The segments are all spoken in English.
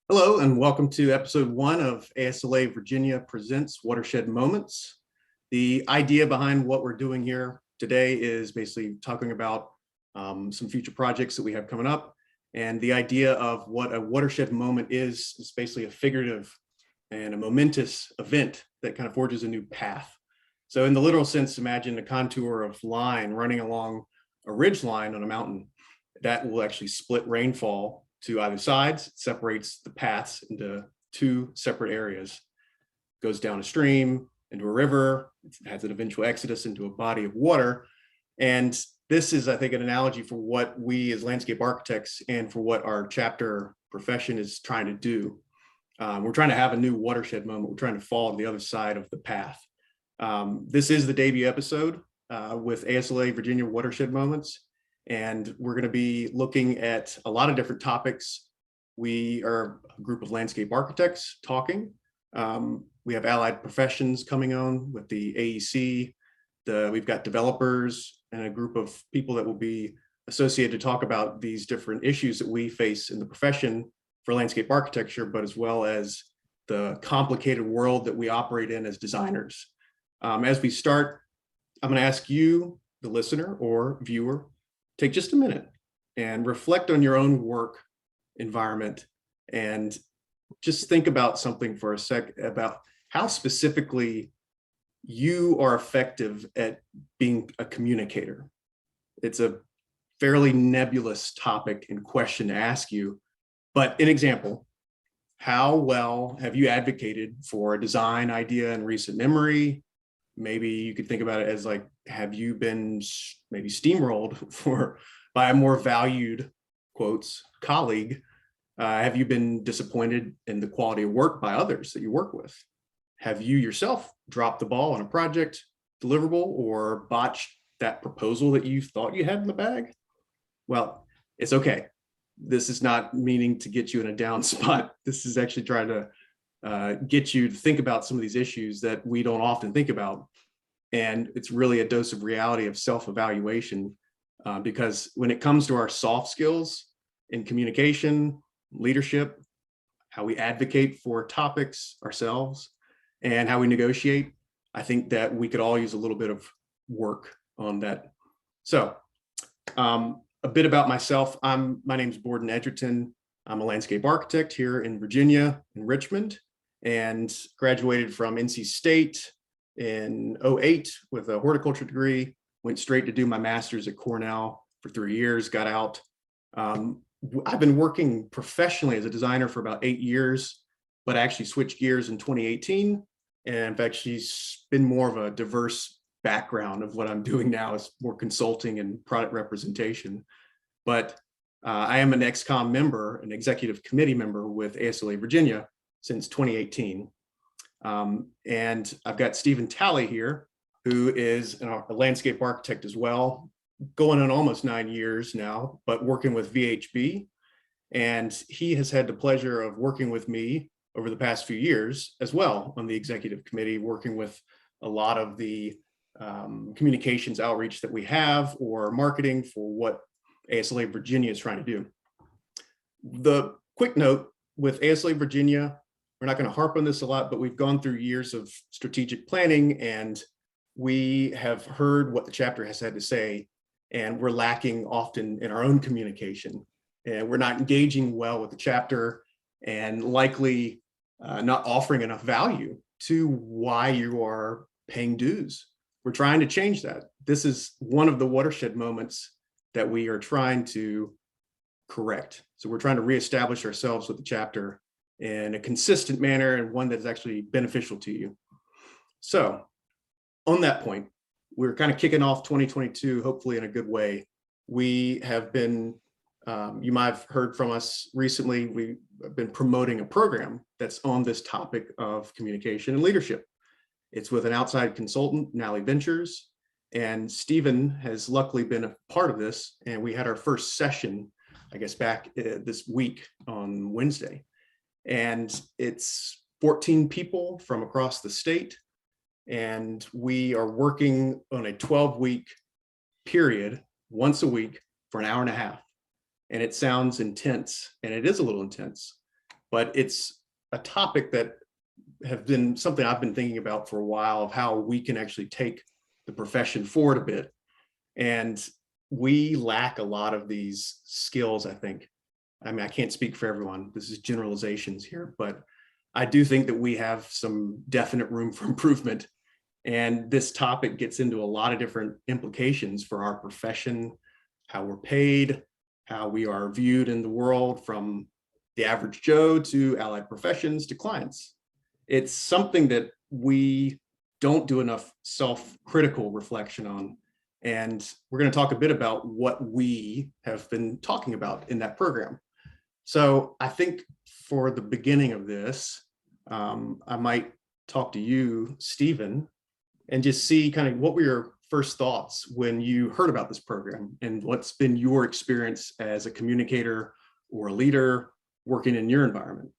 Hello, and welcome to episode 1 of ASLA Virginia Presents Watershed Moments. The idea behind what we're doing here today is basically talking about some future projects that we have coming up. And the idea of what a watershed moment is basically a figurative and a momentous event that kind of forges a new path. So in the literal sense, imagine a contour of line running along a ridge line on a mountain that will actually split rainfall to either sides. It separates the paths into two separate areas. Goes down a stream, into a river, it has an eventual exodus into a body of water. And this is, I think, an analogy for what we as landscape architects and for what our chapter profession is trying to do. We're trying to have a new watershed moment. We're trying to fall on the other side of the path. This is the debut episode with ASLA Virginia Watershed Moments. And we're going to be looking at a lot of different topics. We are a group of landscape architects talking. We have allied professions coming on with the AEC. We've got developers and a group of people that will be associated to talk about these different issues that we face in the profession for landscape architecture, but as well as the complicated world that we operate in as designers. As we start, I'm going to ask you, the listener or viewer, take just a minute and reflect on your own work environment and just think about something for a sec about how specifically you are effective at being a communicator. It's a fairly nebulous topic and question to ask you, but an example, how well have you advocated for a design idea in recent memory? Maybe you could think about it as like, have you been maybe steamrolled by a more valued, quotes, colleague? Have you been disappointed in the quality of work by others that you work with? Have you yourself dropped the ball on a project deliverable or botched that proposal that you thought you had in the bag? Well, it's okay. This is not meaning to get you in a down spot. This is actually trying to get you to think about some of these issues that we don't often think about. And it's really a dose of reality of self-evaluation because when it comes to our soft skills in communication, leadership, how we advocate for topics ourselves, and how we negotiate, I think that we could all use a little bit of work on that. So a bit about myself. My name's Borden Edgerton. I'm a landscape architect here in Virginia, in Richmond, and graduated from NC State in 2008 with a horticulture degree, went straight to do my master's at Cornell for 3 years, got out. I've been working professionally as a designer for about 8 years, but I actually switched gears in 2018. And in fact, she's been more of a diverse background of what I'm doing now is more consulting and product representation. But I am an ex-com member, an executive committee member with ASLA Virginia since 2018. And I've got Stephen Talley here, who is a landscape architect as well, going on almost 9 years now, but working with VHB. And he has had the pleasure of working with me over the past few years as well on the executive committee, working with a lot of the communications outreach that we have or marketing for what ASLA Virginia is trying to do. The quick note with ASLA Virginia, we're not going to harp on this a lot, but we've gone through years of strategic planning and we have heard what the chapter has had to say, and we're lacking often in our own communication. And we're not engaging well with the chapter and likely not offering enough value to why you are paying dues. We're trying to change that. This is one of the watershed moments that we are trying to correct. So we're trying to reestablish ourselves with the chapter in a consistent manner and one that is actually beneficial to you. So on that point, we're kind of kicking off 2022, hopefully in a good way. We have been, you might have heard from us recently, we've been promoting a program that's on this topic of communication and leadership. It's with an outside consultant, Nally Ventures, and Stephen has luckily been a part of this. And we had our first session, I guess, back this week on Wednesday. And it's 14 people from across the state. And we are working on a 12-week period, once a week for an hour and a half. And it sounds intense, and it is a little intense, but it's a topic that have been something I've been thinking about for a while, of how we can actually take the profession forward a bit. And we lack a lot of these skills, I think. I mean, I can't speak for everyone. This is generalizations here, but I do think that we have some definite room for improvement. And this topic gets into a lot of different implications for our profession, how we're paid, how we are viewed in the world, from the average Joe to allied professions to clients. It's something that we don't do enough self-critical reflection on. And we're going to talk a bit about what we have been talking about in that program. So I think for the beginning of this, I might talk to you, Stephen, and just see kind of what were your first thoughts when you heard about this program, and what's been your experience as a communicator or a leader working in your environment.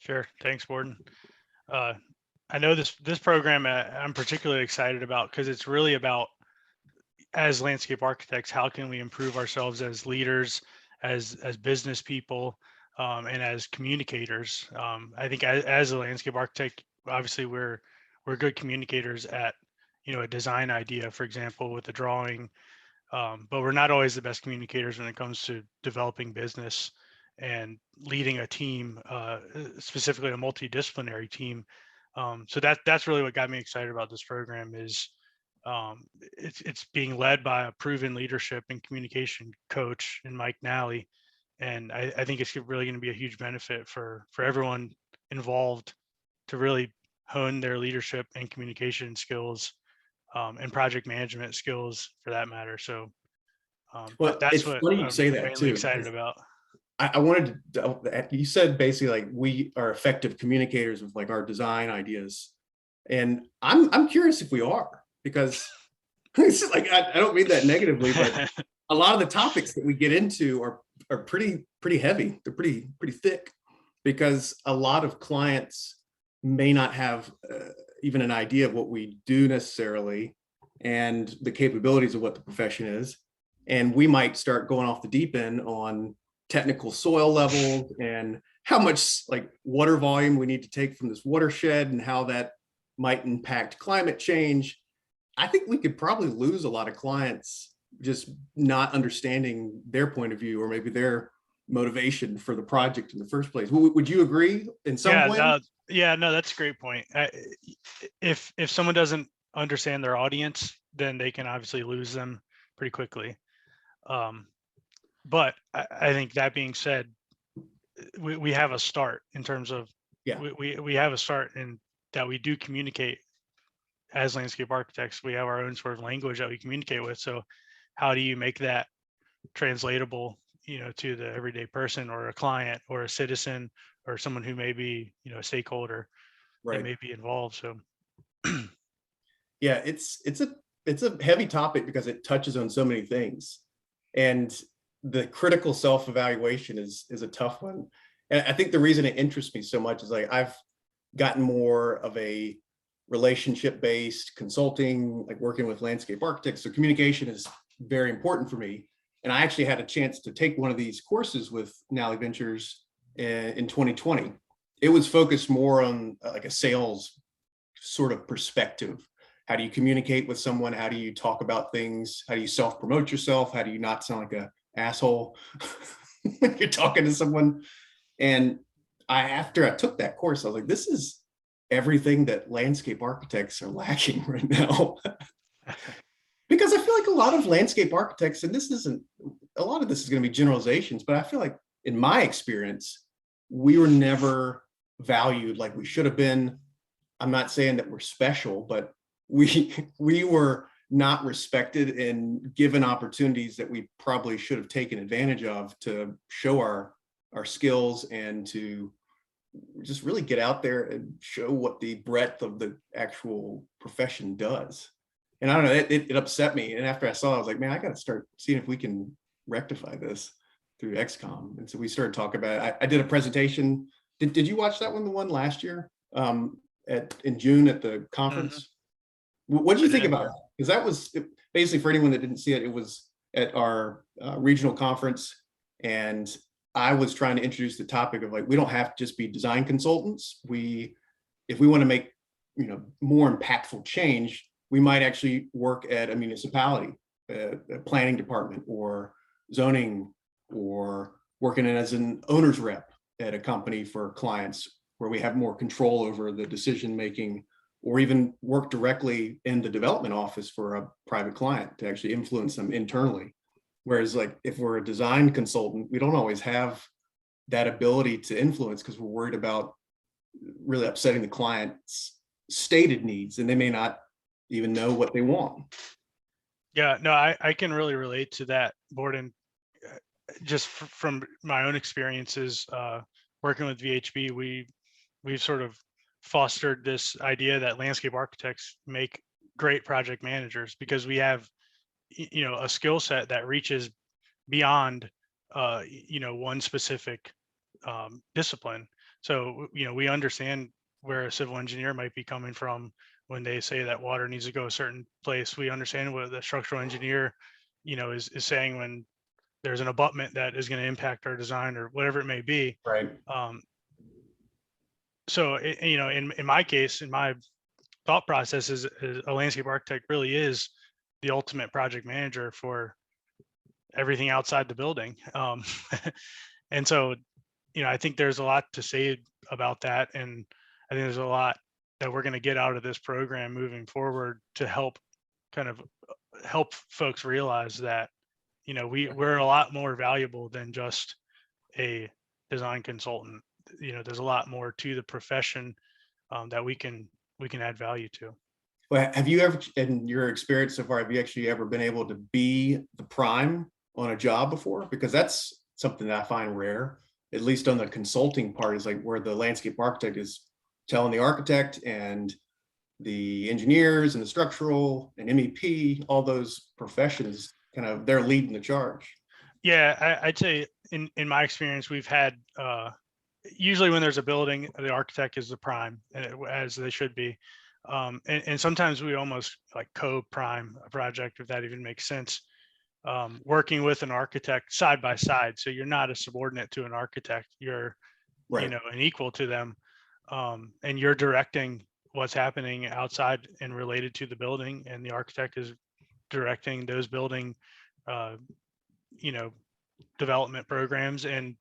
Sure. Thanks, Borden. I know this program I'm particularly excited about, because it's really about, as landscape architects, how can we improve ourselves as leaders, as business people, and as communicators. I think as a landscape architect, obviously we're good communicators at, a design idea, for example, with the drawing, but we're not always the best communicators when it comes to developing business and leading a team, specifically a multidisciplinary team. So that's really what got me excited about this program. Is it's being led by a proven leadership and communication coach in Mike Nally, and I think it's really going to be a huge benefit for everyone involved to really hone their leadership and communication skills, and project management skills, for that matter. So well, that's it's what funny you I'm say that mainly too. excited about. I wanted to, you said basically like we are effective communicators with like our design ideas. And I'm curious if we are, because it's like, I don't mean that negatively, but a lot of the topics that we get into are pretty heavy. They're pretty thick, because a lot of clients may not have even an idea of what we do necessarily, and the capabilities of what the profession is. And we might start going off the deep end on technical soil levels and how much like water volume we need to take from this watershed and how that might impact climate change. I think we could probably lose a lot of clients just not understanding their point of view, or maybe their motivation for the project in the first place. Would you agree in some way? No, that's a great point. If someone doesn't understand their audience, then they can obviously lose them pretty quickly. But I think that being said, we have a start in terms of, we have a start in that we do communicate as landscape architects. We have our own sort of language that we communicate with. So how do you make that translatable, to the everyday person, or a client, or a citizen, or someone who may be, a stakeholder that may be involved. So yeah, it's a heavy topic because it touches on so many things. And the critical self-evaluation is a tough one. And I think the reason it interests me so much is like I've gotten more of a relationship-based consulting, like working with landscape architects. So communication is very important for me. And I actually had a chance to take one of these courses with Nally Ventures in 2020. It was focused more on like a sales sort of perspective. How do you communicate with someone? How do you talk about things? How do you self-promote yourself? How do you not sound like an asshole when you're talking to someone? And after I took that course, I was like, this is everything that landscape architects are lacking right now. Because I feel like a lot of landscape architects, and a lot of this is going to be generalizations, but I feel like in my experience, we were never valued like we should have been. I'm not saying that we're special, but we were not respected and given opportunities that we probably should have taken advantage of to show our skills and to just really get out there and show what the breadth of the actual profession does. And I don't know, it upset me. And after I saw it, I was like, man, I got to start seeing if we can rectify this through XCOM. And so we started talking about it. I did a presentation. Did you watch that one, the one last year in June at the conference? Mm-hmm. What did you think about that? Because that was basically, for anyone that didn't see it, it was at our regional conference. And I was trying to introduce the topic of like, we don't have to just be design consultants. If we want to make, more impactful change, we might actually work at a municipality, a planning department, or zoning, or working as an owner's rep at a company for clients where we have more control over the decision making, or even work directly in the development office for a private client to actually influence them internally. Whereas like if we're a design consultant, we don't always have that ability to influence because we're worried about really upsetting the client's stated needs, and they may not even know what they want. Yeah, no, I can really relate to that, Borden. Just from my own experiences working with VHB, we've sort of fostered this idea that landscape architects make great project managers because we have, a skill set that reaches beyond, one specific discipline. So, we understand where a civil engineer might be coming from when they say that water needs to go a certain place. We understand what the structural engineer, is saying when there's an abutment that is going to impact our design or whatever it may be. Right. So, in my case, in my thought process is a landscape architect really is the ultimate project manager for everything outside the building. And so, I think there's a lot to say about that. And I think there's a lot that we're going to get out of this program moving forward to help folks realize that, we're a lot more valuable than just a design consultant. There's a lot more to the profession that we can add value to. Well, have you ever, in your experience so far, have you actually ever been able to be the prime on a job before? Because that's something that I find rare, at least on the consulting part, is like where the landscape architect is telling the architect and the engineers and the structural and MEP, all those professions, kind of they're leading the charge. Yeah, I'd say in my experience, we've had usually when there's a building, the architect is the prime, as they should be. And sometimes we almost like co-prime a project, if that even makes sense, working with an architect side by side. So you're not a subordinate to an architect, you're, Right. an equal to them. And you're directing what's happening outside and related to the building, and the architect is directing those building, development programs, and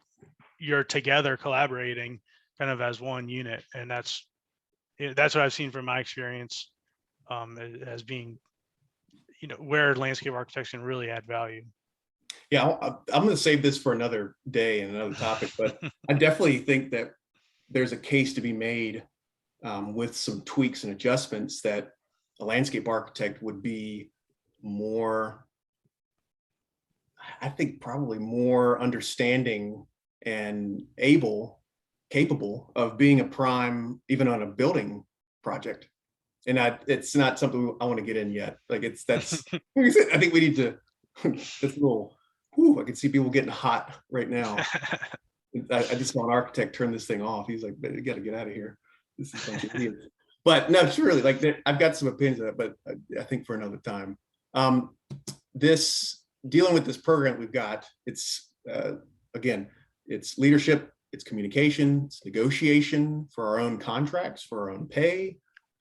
you're together collaborating kind of as one unit. And that's what I've seen from my experience as being, where landscape architects can really add value. Yeah, I'm going to save this for another day and another topic, but I definitely think that there's a case to be made with some tweaks and adjustments that a landscape architect would be more, I think probably more understanding and capable of being a prime, even on a building project. And it's not something I want to get in yet. Like that's, I think we need to, that's a little, I can see people getting hot right now. I just saw an architect turn this thing off. He's like, you got to get out of here. This is a bunch of idiots. But no, it's really like I've got some opinions on it, but I think for another time. Dealing with this program we've got, it's again, it's leadership, it's communication, it's negotiation for our own contracts, for our own pay.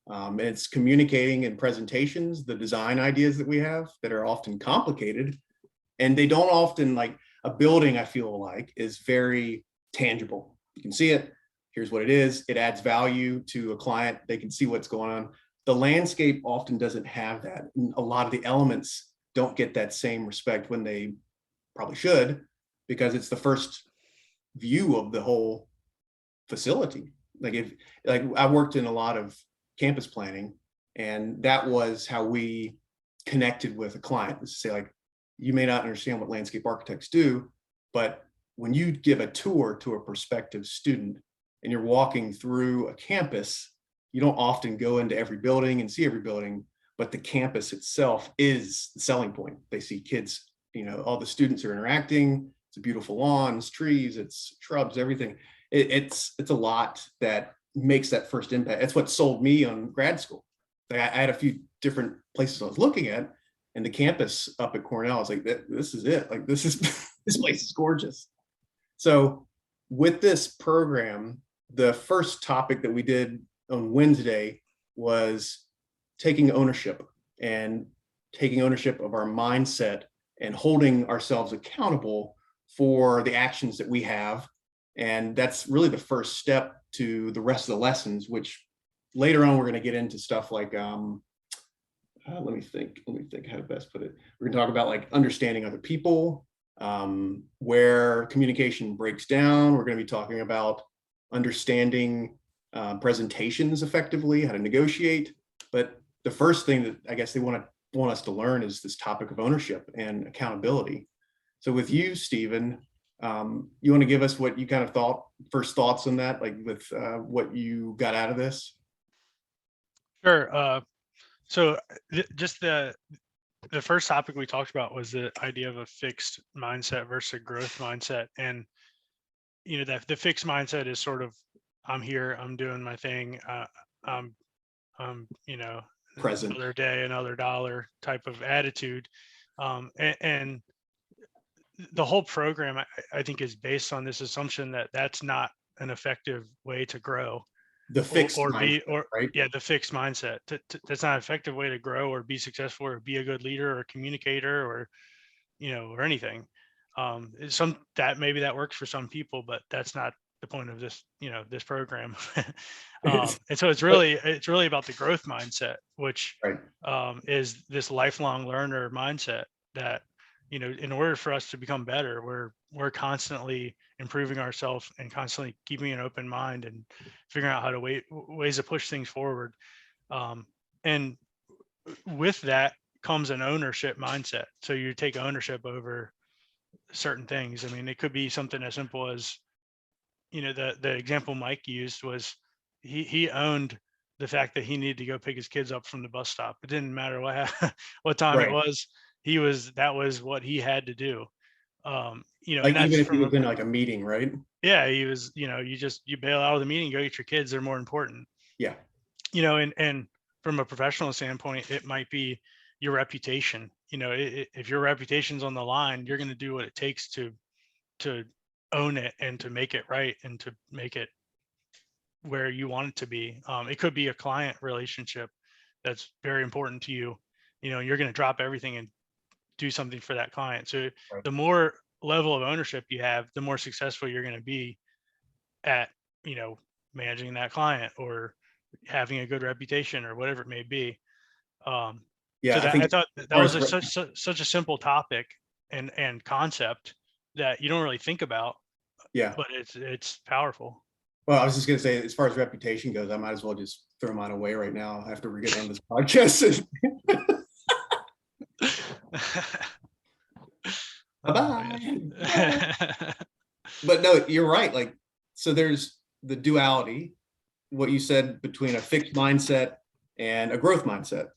And it's communicating in presentations, the design ideas that we have that are often complicated. And they don't often, like a building, I feel like, is very tangible. You can see it. Here's what it is. It adds value to a client. They can see what's going on. The landscape often doesn't have that. And a lot of the elements don't get that same respect when they probably should, because it's the first view of the whole facility. Like I worked in a lot of campus planning, and that was how we connected with a client, is to say, like, you may not understand what landscape architects do, but when you give a tour to a prospective student and you're walking through a campus, you don't often go into every building and see every building, but the campus itself is the selling point. They see kids, all the students are interacting. It's a beautiful lawn, it's trees, it's shrubs, everything. It's a lot that makes that first impact. That's what sold me on grad school. Like I had a few different places I was looking at, and the campus up at Cornell, I was like, this is it. Like this place is gorgeous. So with this program, the first topic that we did on Wednesday was taking ownership and taking ownership of our mindset and holding ourselves accountable for the actions that we have. And that's really the first step to the rest of the lessons, which later on we're going to get into stuff like let me think how to best put it. We're going to talk about like understanding other people, where communication breaks down. We're going to be talking about understanding presentations effectively, how to negotiate. But the first thing that I guess they want us to learn is this topic of ownership and accountability. So with you, Stephen, you want to give us what you kind of first thoughts on that, like with what you got out of this? Sure. So just the first topic we talked about was the idea of a fixed mindset versus a growth mindset. And, that the fixed mindset is sort of, I'm here, I'm doing my thing. I'm Present. Another day, another dollar type of attitude. And the whole program, I think, is based on this assumption that that's not an effective way to grow. The fixed mindset, right? Yeah, the fixed mindset. That's not an effective way to grow or be successful or be a good leader or communicator or, or anything. Maybe that works for some people, but that's not the point of this, this program. And so it's really about the growth mindset, which right. Is this lifelong learner mindset that, in order for us to become better, we're constantly improving ourselves and constantly keeping an open mind and figuring out how to ways to push things forward. And with that comes an ownership mindset. So you take ownership over certain things. I mean, it could be something as simple as, the example Mike used was he owned the fact that he needed to go pick his kids up from the bus stop. It didn't matter what time right. it was. That was what he had to do. Like and that's even if he was in like a meeting, right? Yeah, he was, you bail out of the meeting, go get your kids. They're more important. Yeah. And from a professional standpoint, it might be your reputation. If your reputation's on the line, you're going to do what it takes to own it and to make it right and to make it where you want it to be. It could be a client relationship that's very important to you. You're going to drop everything and do something for that client. So right. The more level of ownership you have, the more successful you're going to be at, managing that client or having a good reputation or whatever it may be. Yeah, so that I thought that was such a simple topic and concept that you don't really think about. Yeah, but it's powerful. Well, I was just going to say, as far as reputation goes, I might as well just throw mine away right now after we're getting on this podcast. Bye-bye. But no, you're right. Like, so there's the duality, what you said, between a fixed mindset and a growth mindset.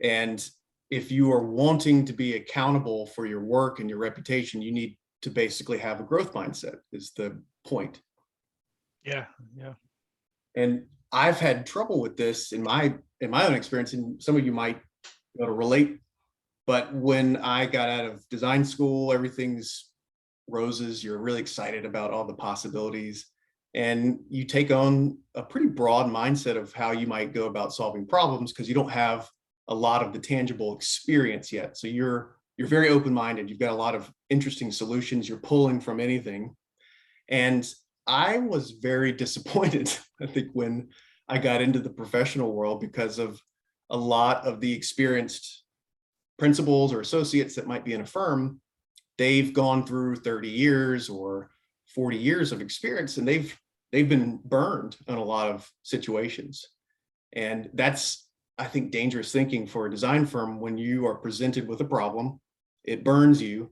And if you are wanting to be accountable for your work and your reputation, you need to basically have a growth mindset, is the point. Yeah. And I've had trouble with this in my own experience, and some of you might be able to relate. But when I got out of design school, everything's roses. You're really excited about all the possibilities, and you take on a pretty broad mindset of how you might go about solving problems because you don't have a lot of the tangible experience yet. So you're very open-minded. You've got a lot of interesting solutions. You're pulling from anything. And I was very disappointed, I think, when I got into the professional world because of a lot of the experienced principals or associates that might be in a firm. They've gone through 30 years or 40 years of experience, and they've been burned on a lot of situations. And that's, I think, dangerous thinking for a design firm. When you are presented with a problem, it burns you.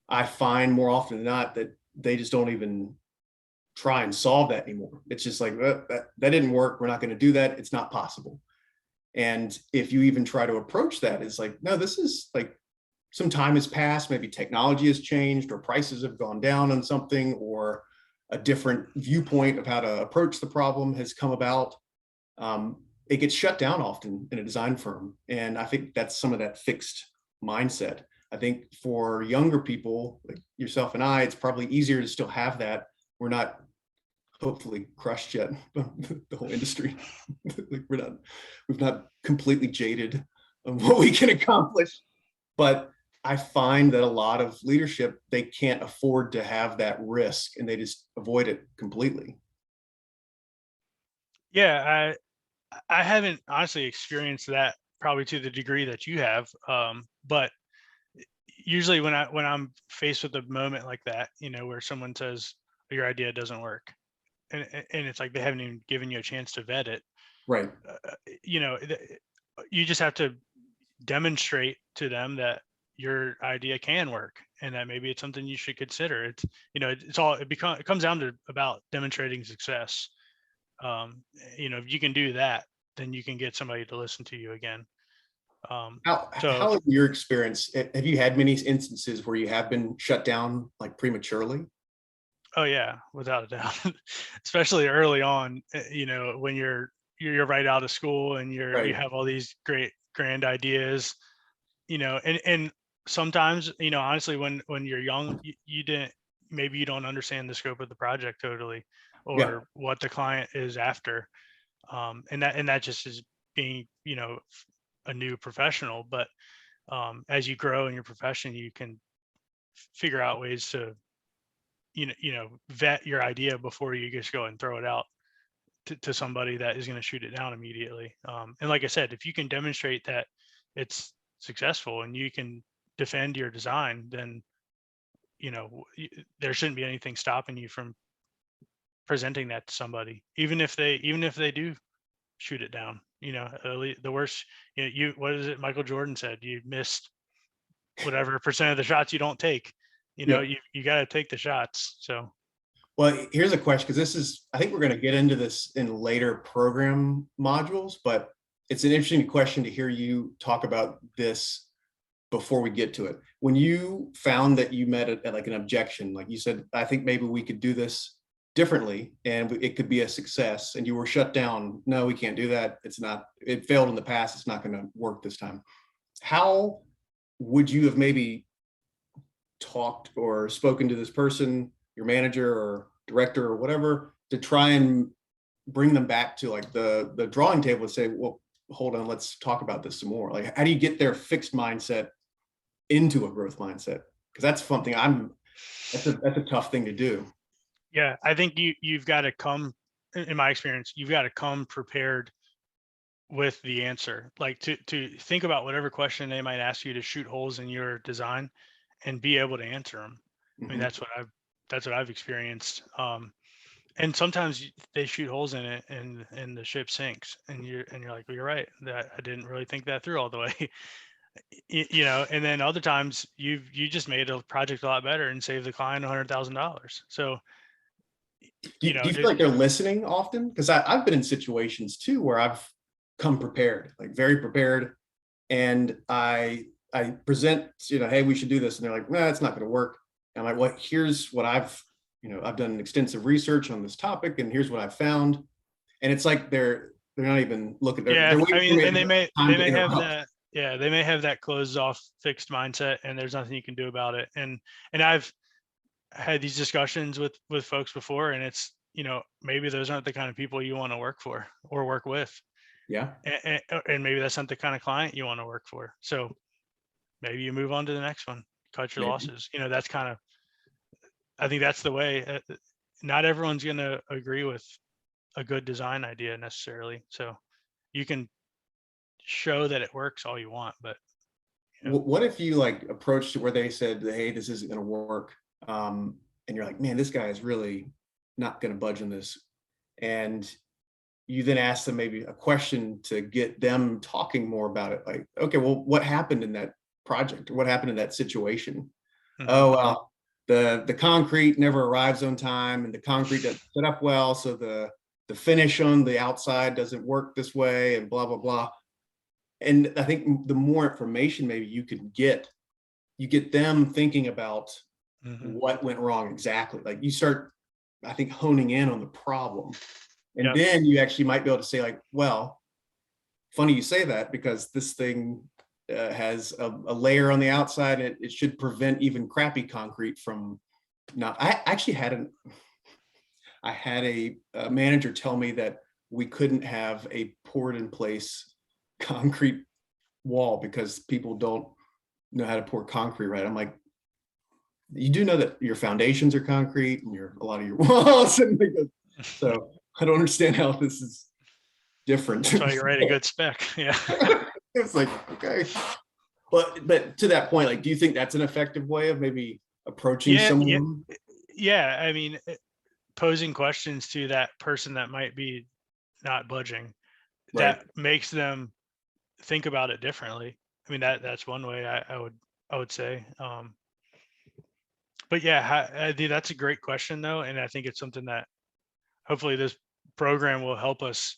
I find more often than not that they just don't even try and solve that anymore. It's just like, that didn't work. We're not going to do that. It's not possible. And if you even try to approach that, it's like, no, this is like, some time has passed, maybe technology has changed or prices have gone down on something, or a different viewpoint of how to approach the problem has come about. It gets shut down often in a design firm. And I think that's some of that fixed mindset. I think for younger people like yourself and I, it's probably easier to still have that. We're not hopefully crushed yet, the whole industry. Like we've not completely jaded on what we can accomplish. But I find that a lot of leadership, they can't afford to have that risk and they just avoid it completely. Yeah, I haven't honestly experienced that probably to the degree that you have. But usually when I'm faced with a moment like that, where someone says your idea doesn't work, and it's like they haven't even given you a chance to vet it. Right. You just have to demonstrate to them that your idea can work and that maybe it's something you should consider. It comes down to about demonstrating success. If you can do that, then you can get somebody to listen to you again. How in your experience, have you had many instances where you have been shut down like prematurely? Oh yeah, without a doubt. Especially early on, when you're right out of school and you Right. have all these great grand ideas, and sometimes, honestly, when you're young, maybe you don't understand the scope of the project totally, Yeah. or what the client is after. And that just is being, a new professional. But as you grow in your profession, you can figure out ways to, vet your idea before you just go and throw it out to somebody that is going to shoot it down immediately. And like I said, if you can demonstrate that it's successful and you can defend your design, then there shouldn't be anything stopping you from presenting that to somebody, even if they do shoot it down. The worst, what is it Michael Jordan said? You missed whatever percent of the shots you don't take. Yeah. You got to take the shots. So Well, here's a question, because I think we're going to get into this in later program modules, but it's an interesting question to hear you talk about this before we get to it. When you found that you met at like an objection, like you said, I think maybe we could do this differently and it could be a success, and you were shut down. No, we can't do that. It failed in the past. It's not going to work this time. How would you have maybe talked or spoken to this person, your manager or director or whatever, to try and bring them back to like the drawing table and say, well, hold on, let's talk about this some more? Like, how do you get their fixed mindset into a growth mindset? Because that's something that's a tough thing to do. yeah, I think you've got to come, in my experience, you've got to come prepared with the answer, like to think about whatever question they might ask you, to shoot holes in your design and be able to answer them. I mean, Mhm. that's what I've experienced. And sometimes they shoot holes in it and the ship sinks, and you're like, well, you're right, that I didn't really think that through all the way. And then other times you just made a project a lot better and saved the client $100,000. So Do you feel like they're listening often? Because I've been in situations too where I've come prepared, like very prepared, and I present, hey, we should do this, and they're like, nah, it's not going to work. And I'm like, well, here's what I've done extensive research on this topic, and here's what I've found. And it's like they're not even looking. They're Yeah, I waiting for mean, me and to they may time they to may have interrupt. that. Yeah, they may have that closed off fixed mindset, and there's nothing you can do about it. And I've had these discussions with folks before, and it's, maybe those aren't the kind of people you want to work for or work with, Yeah, and maybe that's not the kind of client you want to work for. So maybe you move on to the next one, cut your maybe. losses. That's kind of, I think that's the way. Not everyone's going to agree with a good design idea necessarily. So you can show that it works all you want, but What if you like approached it where they said, hey, this isn't going to work, and you're like, man, this guy is really not going to budge on this, and you then ask them maybe a question to get them talking more about it, like, okay, well, what happened in that project, or what happened in that situation? Mhm. Oh, well, the concrete never arrives on time, and the concrete doesn't set up well, so the finish on the outside doesn't work this way, and blah blah blah. And I think the more information maybe you can get, you get them thinking about Mhm. what went wrong exactly. Like you start, I think, honing in on the problem. And Yep. then you actually might be able to say, like, well, funny you say that, because this thing has a layer on the outside. It should prevent even crappy concrete from not. I actually had a manager tell me that we couldn't have a poured in place concrete wall because people don't know how to pour concrete right. I'm like, you do know that your foundations are concrete and a lot of your walls. And so I don't understand how this is different. That's why you write a good spec. Yeah. It's like, okay. But to that point, like, do you think that's an effective way of maybe approaching someone? Yeah. I mean, posing questions to that person that might be not budging, Right. that makes them think about it differently. I mean, that's one way I would say. But yeah, I think that's a great question though. And I think it's something that hopefully this program will help us,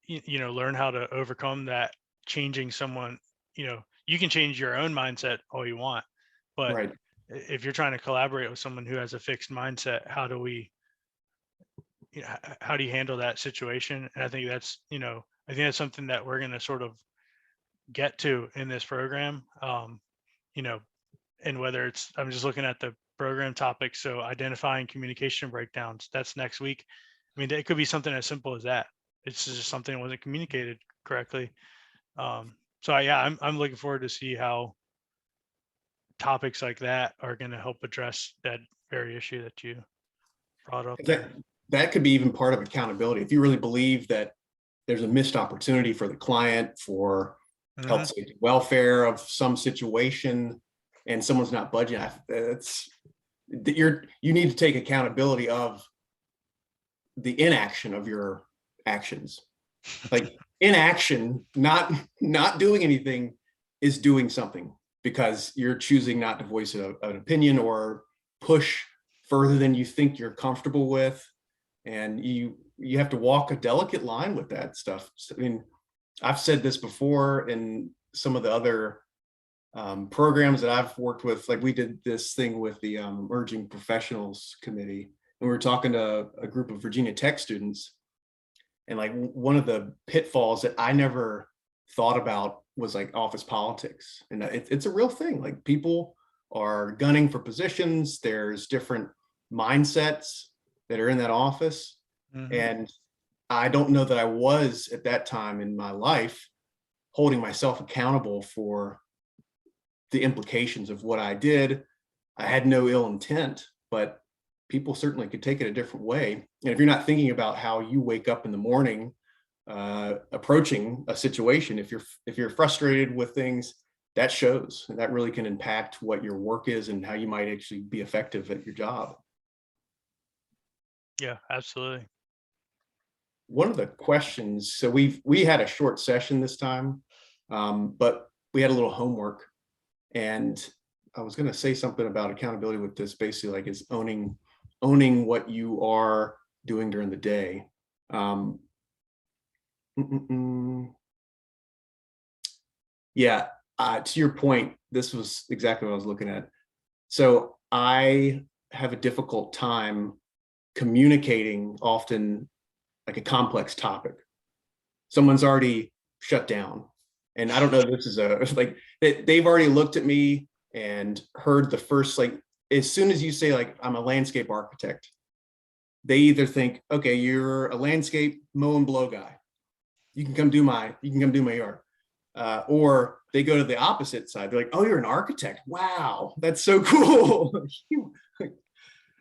learn how to overcome that. Changing someone, you can change your own mindset all you want, but Right. if you're trying to collaborate with someone who has a fixed mindset, how do you handle that situation? And I think that's something that we're going to sort of get to in this program. And whether it's, I'm just looking at the program topics. So identifying communication breakdowns, that's next week. I mean, it could be something as simple as that. It's just something that wasn't communicated correctly. So yeah, I'm looking forward to see how topics like that are going to help address that very issue that you brought up there. That could be even part of accountability. If you really believe that there's a missed opportunity for the client, for health, safety, welfare of some situation, and someone's not budging, you need to take accountability of the inaction of your actions. Like inaction, not doing anything, is doing something because you're choosing not to voice an opinion or push further than you think you're comfortable with. And you have to walk a delicate line with that stuff. I mean, I've said this before in some of the other programs that I've worked with. Like we did this thing with the Emerging Professionals Committee, and we were talking to a group of Virginia Tech students. And like one of the pitfalls that I never thought about was like office politics. And it's a real thing. Like people are gunning for positions. There's different mindsets that are in that office. And I don't know that I was at that time in my life holding myself accountable for the implications of what I did. I had no ill intent, but people certainly could take it a different way. And if you're not thinking about how you wake up in the morning, approaching a situation, if you're frustrated with things, that shows, and that really can impact what your work is and how you might actually be effective at your job. Yeah, absolutely. One of the questions, so we had a short session this time, but we had a little homework, and I was going to say something about accountability with this, basically like is owning what you are doing during the day. Yeah, to your point, this was exactly what I was looking at. So I have a difficult time communicating often like a complex topic. Someone's already shut down, and I don't know, this is like they've already looked at me and heard the first, like, as soon as you say like I'm a landscape architect, they either think, okay, you're a landscape mow and blow guy, you can come do my yard, or they go to the opposite side. They're like, oh, you're an architect, wow, that's so cool.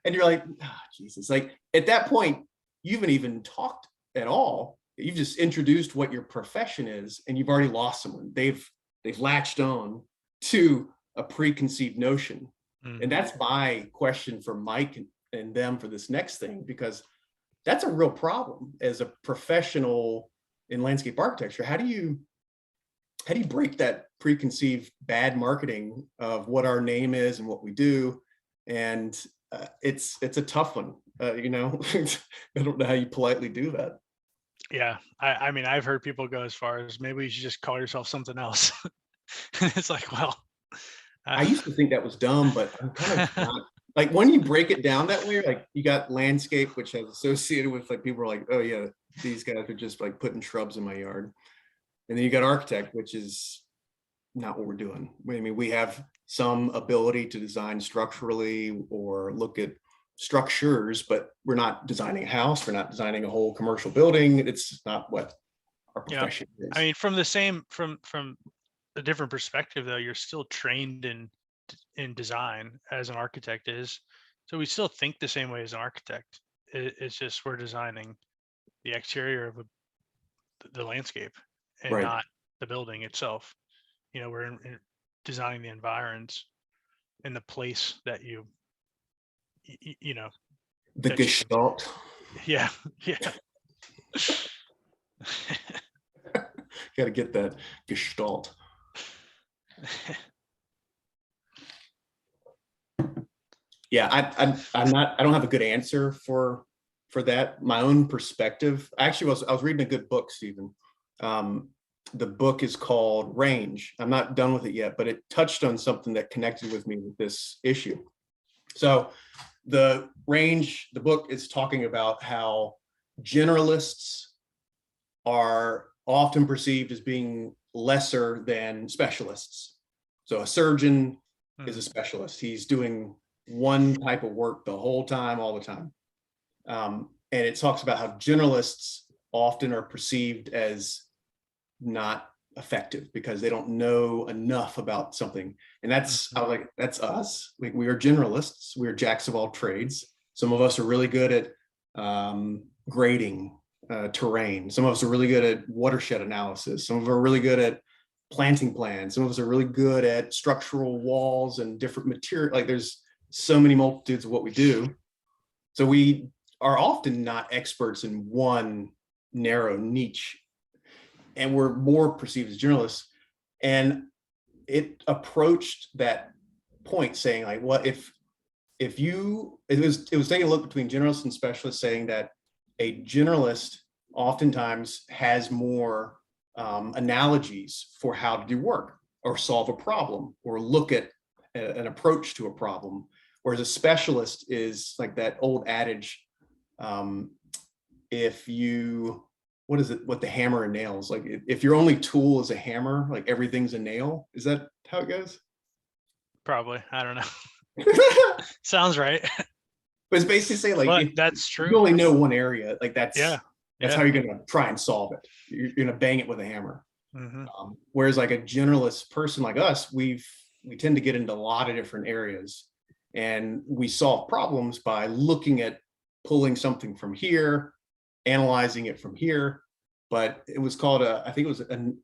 And you're like, oh, Jesus. Like at that point, you haven't even talked at all. You've just introduced what your profession is, and you've already lost someone. They've latched on to a preconceived notion. And that's my question for Mike and them for this next thing, because that's a real problem as a professional in landscape architecture. How do you break that preconceived bad marketing of what our name is and what we do? And it's a tough one. I don't know how you politely do that. Yeah, I mean, I've heard people go as far as maybe you should just call yourself something else. It's like, well, I used to think that was dumb, but I'm kind of not. Like when you break it down that way, like you got landscape, which is associated with like people are like, oh yeah, these guys are just like putting shrubs in my yard. And then you got architect, which is not what we're doing. I mean, we have some ability to design structurally or look at structures, but we're not designing a house. We're not designing a whole commercial building. It's not what our Yeah. profession is. I mean, from a different perspective, though, you're still trained in design as an architect is. So we still think the same way as an architect. It's just we're designing the exterior of the landscape and Right. not the building itself. We're designing the environs and the place that you know. The that gestalt. Yeah. Yeah. Got to get that gestalt. Yeah, I don't have a good answer for that. My own perspective. Actually, I was reading a good book, Stephen. The book is called Range. I'm not done with it yet, but it touched on something that connected with me with this issue. So the book is talking about how generalists are often perceived as being lesser than specialists. So a surgeon is a specialist. He's doing one type of work the whole time, all the time. And it talks about how generalists often are perceived as not effective because they don't know enough about something. And that's, I was like, that's us. We are generalists. We are jacks of all trades. Some of us are really good at grading terrain. Some of us are really good at watershed analysis. Some of us are really good at planting plans. Some of us are really good at structural walls and different material. Like there's so many multitudes of what we do. So we are often not experts in one narrow niche, and we're more perceived as journalists. And it approached that point saying like, what if it was taking a look between generalists and specialists, saying that a generalist oftentimes has more analogies for how to do work or solve a problem or look at an approach to a problem. Whereas a specialist is like that old adage, what the hammer and nails, like if your only tool is a hammer, like everything's a nail. Is that how it goes? Probably. I don't know. Sounds right. But it's basically saying like, if that's true. you only know one area, like that's how you're going to try and solve it. You're going to bang it with a hammer. Whereas like a generalist person like us, we tend to get into a lot of different areas, and we solve problems by looking at pulling something from here, analyzing it from here. But it was called I think it was an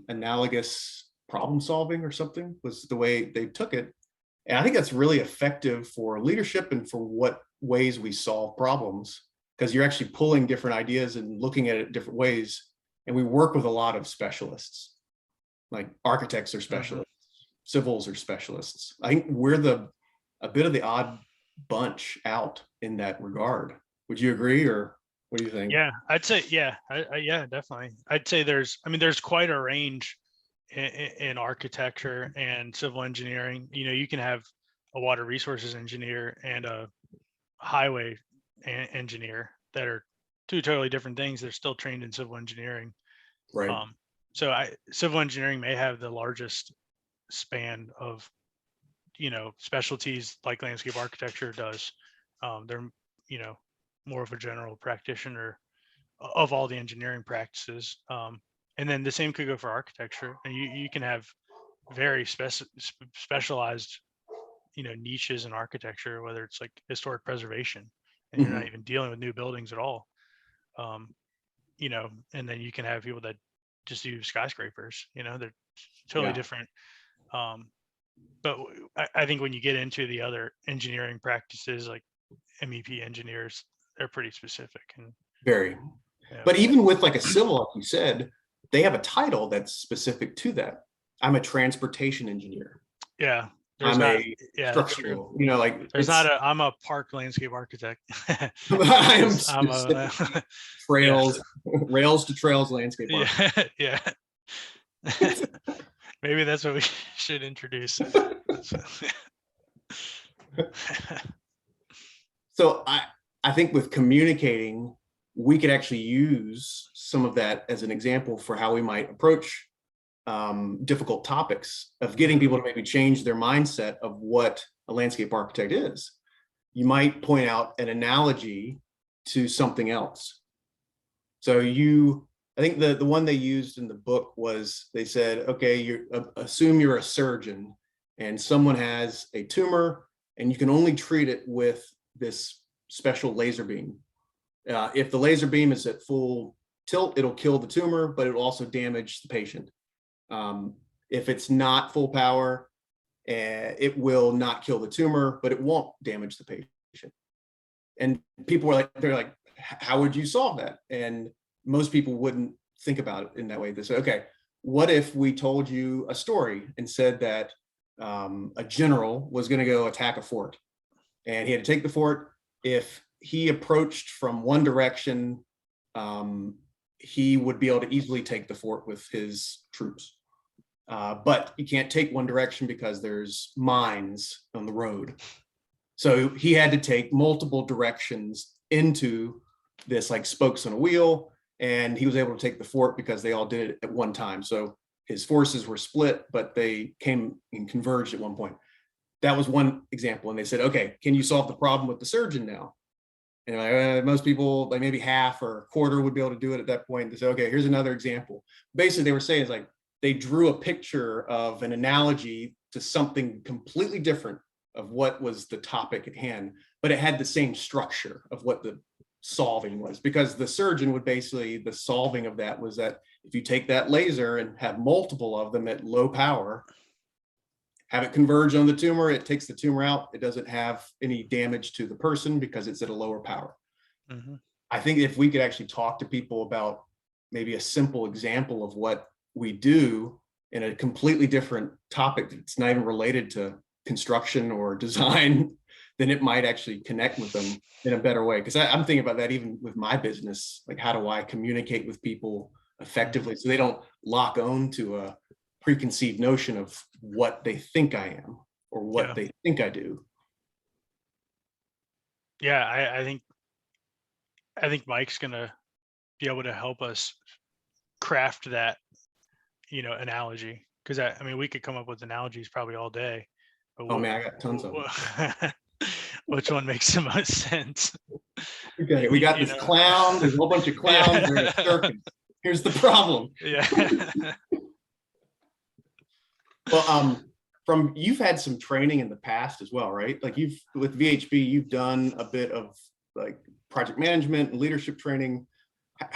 analogous problem solving or something was the way they took it. And I think that's really effective for leadership and for what ways we solve problems, because you're actually pulling different ideas and looking at it different ways. And we work with a lot of specialists, like architects are specialists, civils are specialists. I think we're a bit of the odd bunch out in that regard. Would you agree, or what do you think? Yeah, I'd say, yeah, yeah, definitely. I'd say there's quite a range in architecture and civil engineering. You can have a water resources engineer and a highway engineer that are two totally different things. They're still trained in civil engineering. Right. So civil engineering may have the largest span of, specialties like landscape architecture does. They're, more of a general practitioner of all the engineering practices. And then the same could go for architecture. And you can have very specialized, niches in architecture, whether it's like historic preservation, and you're not even dealing with new buildings at all. And then you can have people that just do skyscrapers, they're totally different. But I think when you get into the other engineering practices, like MEP engineers, they're pretty specific. And very. But even with like a civil, like you said, they have a title that's specific to that. I'm a transportation engineer. Yeah. I'm a structural, like I'm a park landscape architect. I am trails, rails to trails landscape architect. Yeah. Maybe that's what we should introduce. So I think with communicating, we could actually use some of that as an example for how we might approach difficult topics of getting people to maybe change their mindset of what a landscape architect is. You might point out an analogy to something else. So I think the one they used in the book was, they said, okay, assume you're a surgeon and someone has a tumor and you can only treat it with this special laser beam. If the laser beam is at full tilt, it'll kill the tumor, but it'll also damage the patient. If it's not full power, it will not kill the tumor, but it won't damage the patient. And people were like, they're like, how would you solve that? And most people wouldn't think about it in that way. They say, okay, what if we told you a story and said that a general was going to go attack a fort and he had to take the fort. If he approached from one direction, he would be able to easily take the fort with his troops. But you can't take one direction because there's mines on the road. So he had to take multiple directions into this like spokes on a wheel, and he was able to take the fort because they all did it at one time. So his forces were split, but they came and converged at one point. That was one example. And they said, okay, can you solve the problem with the surgeon now? And most people, like maybe half or a quarter would be able to do it at that point. They said, okay, here's another example. Basically, they were saying is like, they drew a picture of an analogy to something completely different of what was the topic at hand, but it had the same structure of what the solving was, because the surgeon would basically, the solving of that was that if you take that laser and have multiple of them at low power, have it converge on the tumor, it takes the tumor out. It doesn't have any damage to the person because it's at a lower power. Mm-hmm. I think if we could actually talk to people about maybe a simple example of what we do in a completely different topic that's not even related to construction or design, then it might actually connect with them in a better way. Because I'm thinking about that even with my business, like how do I communicate with people effectively so they don't lock on to a preconceived notion of what they think I am or what they think I do. Yeah, I think Mike's gonna be able to help us craft that, analogy. Because I mean, we could come up with analogies probably all day. But oh man, I got tons of them. Which one makes the most sense? Okay, we got this clown. There's a whole bunch of clowns. They're in a circus. Here's the problem. Yeah. Well, you've had some training in the past as well, right? Like with VHB, you've done a bit of like project management and leadership training.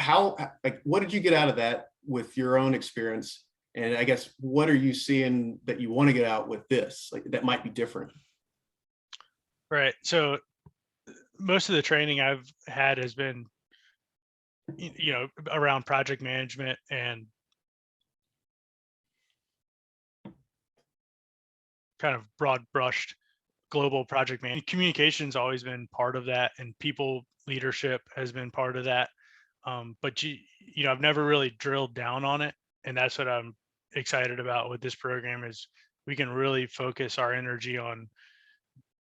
What did you get out of that with your own experience? And I guess, what are you seeing that you want to get out with this, like that might be different? Right. So most of the training I've had has been, around project management and kind of broad brushed global project management. Communication's always been part of that, and people leadership has been part of that. But I've never really drilled down on it, and that's what I'm excited about with this program is we can really focus our energy on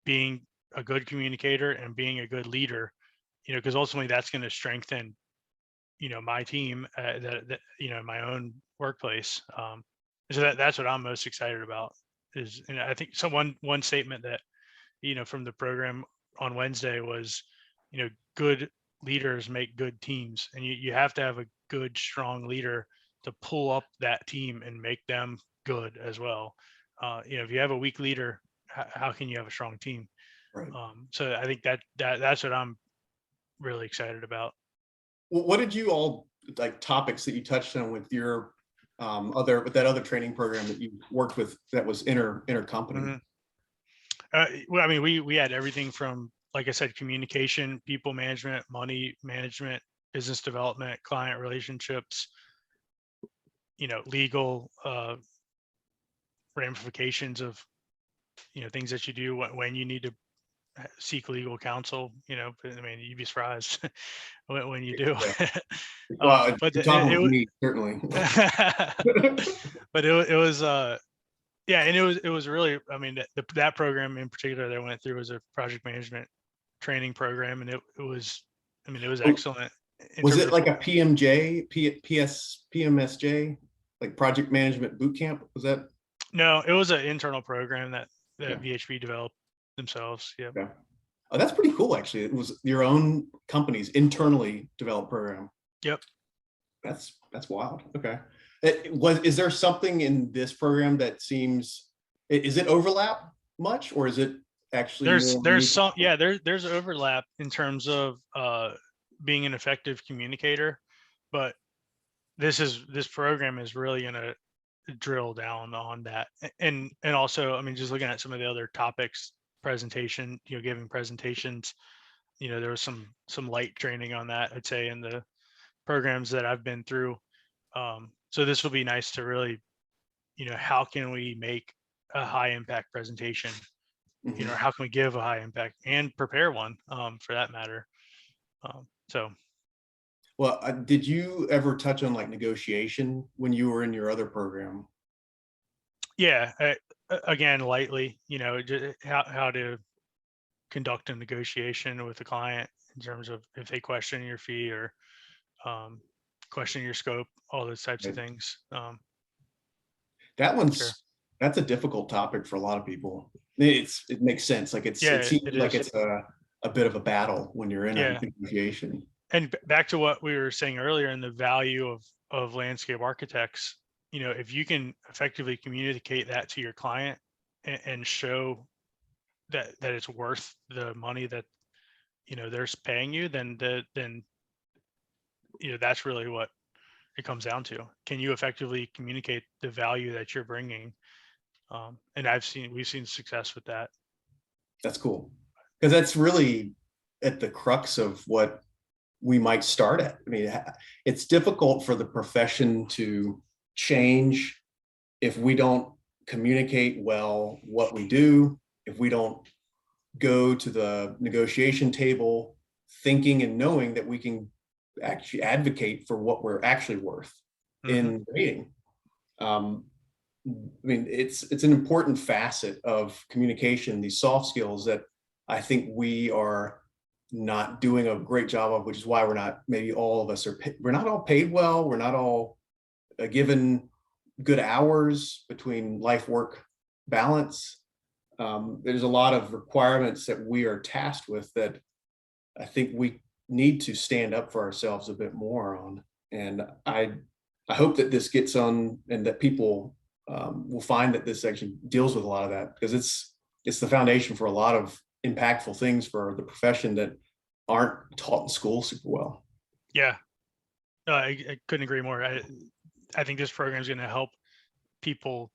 being a good communicator and being a good leader, because ultimately that's going to strengthen, my team, that my own workplace. So that's what I'm most excited about is, and I think one statement that, from the program on Wednesday was, good leaders make good teams, and you have to have a good, strong leader to pull up that team and make them good as well. If you have a weak leader, how can you have a strong team? Right. So I think that's what I'm really excited about. Well, what did you all like topics that you touched on with your with that other training program that you worked with that was intercompany? Mm-hmm. Well, I mean, we had everything from, like I said, communication, people management, money management, business development, client relationships, legal ramifications of, things that you do when you need to seek legal counsel. I mean, you'd be surprised when you do. Well, but it was me, certainly. But it was yeah, and it was really, I mean, that program in particular that I went through was a project management training program, and it was, I mean, it was excellent. Was it like a PMJ, PMSJ like project management boot camp? Was that? No, it was an internal program that Yeah. VHB developed themselves. Yeah. Yeah. Oh, that's pretty cool, actually. It was your own company's internally developed program. Yep. That's wild. Okay. Is there something in this program that seems, is it overlap much, or is it actually There's more some, yeah, there's overlap in terms of being an effective communicator, but this program is really going to drill down on that. And also, I mean, just looking at some of the other topics, presentation, giving presentations, there was some light training on that, I'd say, in the programs that I've been through. So this will be nice to really, how can we make a high impact presentation? How can we give a high impact and prepare one, for that matter? So. Well, did you ever touch on like negotiation when you were in your other program? Yeah, again, lightly, just how to conduct a negotiation with a client in terms of if they question your fee or question your scope, all those types of things. Sure. That's a difficult topic for a lot of people. It makes sense. Like it seems like it's a bit of a battle when you're in a negotiation. And back to what we were saying earlier, in the value of landscape architects, if you can effectively communicate that to your client and show that it's worth the money that they're paying you, then that's really what it comes down to. Can you effectively communicate the value that you're bringing? And we've seen success with that. That's cool, because that's really at the crux of what we might start at. I mean, it's difficult for the profession to change if we don't communicate well what we do, if we don't go to the negotiation table thinking and knowing that we can actually advocate for what we're actually worth in the meeting. I mean, it's an important facet of communication, these soft skills that I think we are not doing a great job of, which is why maybe all of us we're not all paid well. We're not all given good hours between life work balance. There's a lot of requirements that we are tasked with that I think we need to stand up for ourselves a bit more on. And I hope that this gets on and that people will find that this actually deals with a lot of that, because it's the foundation for a lot of impactful things for the profession that aren't taught in school super well. Yeah, I couldn't agree more. I think this program is going to help people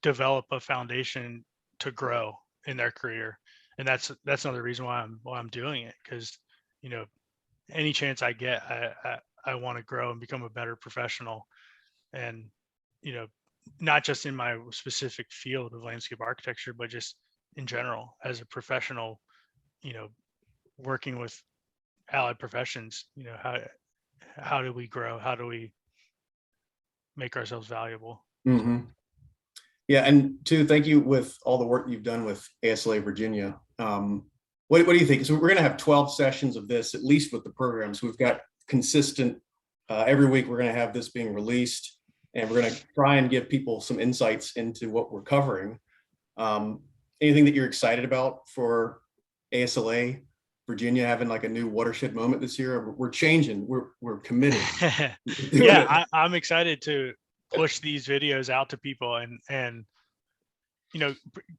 develop a foundation to grow in their career, and that's another reason why I'm doing it, because any chance I get, I want to grow and become a better professional, and not just in my specific field of landscape architecture, but just in general as a professional, working with allied professions. How do we grow? How do we make ourselves valuable? Yeah, and thank you with all the work you've done with ASLA Virginia. What do you think? So we're going to have 12 sessions of this, at least with the program. So we've got consistent, every week we're going to have this being released, and we're going to try and give people some insights into what we're covering. Anything that you're excited about for ASLA Virginia having like a new watershed moment this year? We're changing. We're committed. Yeah, I'm excited to push these videos out to people and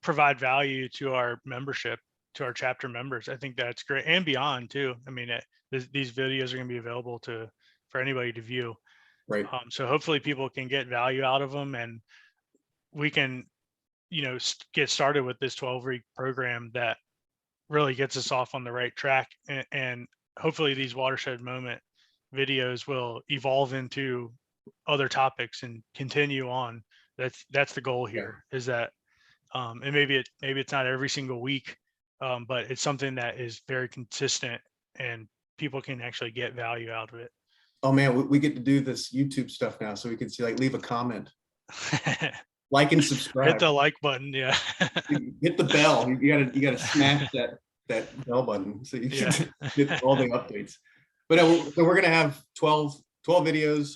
provide value to our membership, to our chapter members. I think that's great, and beyond too. I mean, these videos are going to be available for anybody to view. Right. So hopefully people can get value out of them, and we can, get started with this 12-week program that really gets us off on the right track. And hopefully these watershed moment videos will evolve into other topics and continue on. That's the goal here, is that, and maybe it's not every single week, but it's something that is very consistent and people can actually get value out of it. Oh man, we get to do this YouTube stuff now, so we can see, like, leave a comment, like and subscribe. Hit the like button, yeah. Hit the bell. You gotta smash that bell button so you can get all the updates. But so we're gonna have 12 videos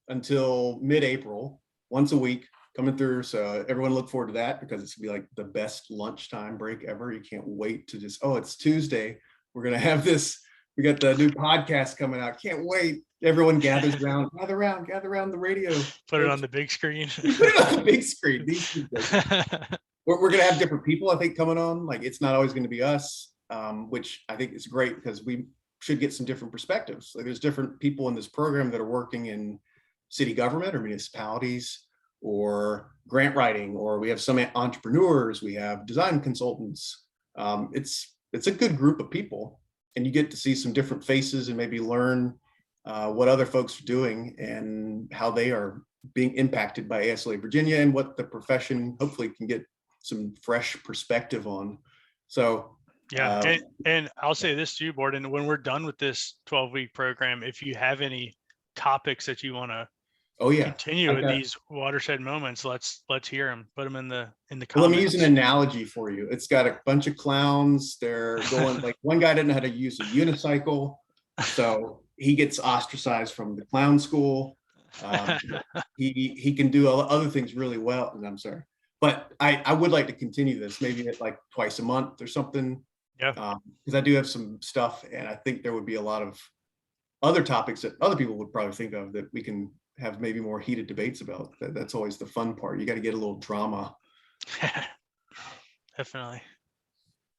until mid-April, once a week coming through. So everyone look forward to that, because it's gonna be like the best lunchtime break ever. You can't wait to just, oh, it's Tuesday. We're going to have this. We got the new podcast coming out. Can't wait. Everyone gathers around, gather around the radio. Put it on the big screen. You put it on the big screen. We're going to have different people, I think, coming on. Like, it's not always going to be us, which I think is great, because we should get some different perspectives. Like, there's different people in this program that are working in city government or municipalities or grant writing, or we have some entrepreneurs, we have design consultants. It's a good group of people, and you get to see some different faces and maybe learn what other folks are doing and how they are being impacted by ASLA Virginia, and what the profession hopefully can get some fresh perspective on. So yeah, and I'll say this too, Borden, when we're done with this 12-week program, if you have any topics that you want to continue with these watershed moments, let's hear them. Put them in the comments. Well, let me use an analogy for you. It's got a bunch of clowns. They're going like, one guy didn't know how to use a unicycle, so he gets ostracized from the clown school. He can do other things really well. And I'm sorry, but I would like to continue this, maybe at like twice a month or something. Yeah. Because I do have some stuff, and I think there would be a lot of other topics that other people would probably think of that we can have maybe more heated debates about. That's always the fun part. You got to get a little drama. Definitely.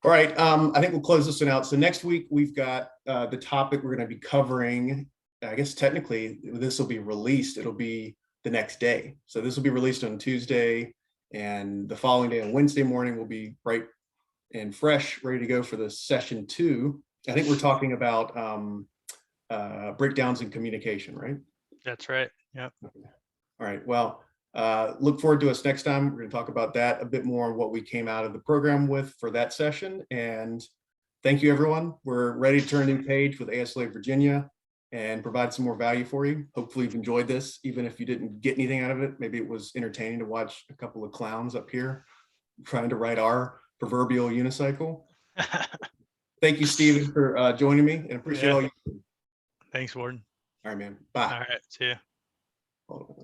All right. I think we'll close this one out. So next week we've got the topic we're going to be covering. I guess technically this will be released. It'll be the next day. So this will be released on Tuesday, and the following day on Wednesday morning will be bright and fresh, ready to go for the session 2. I think we're talking about breakdowns in communication, right? That's right. Yep. Okay. All right. Well, look forward to us next time. We're going to talk about that a bit more, what we came out of the program with for that session. And thank you, everyone. We're ready to turn a new page with ASLA Virginia and provide some more value for you. Hopefully you've enjoyed this, even if you didn't get anything out of it. Maybe it was entertaining to watch a couple of clowns up here trying to ride our proverbial unicycle. Thank you, Stephen, for joining me, and appreciate all you. Thanks, Warden. All right, man. Bye. All right. See you. Hold on.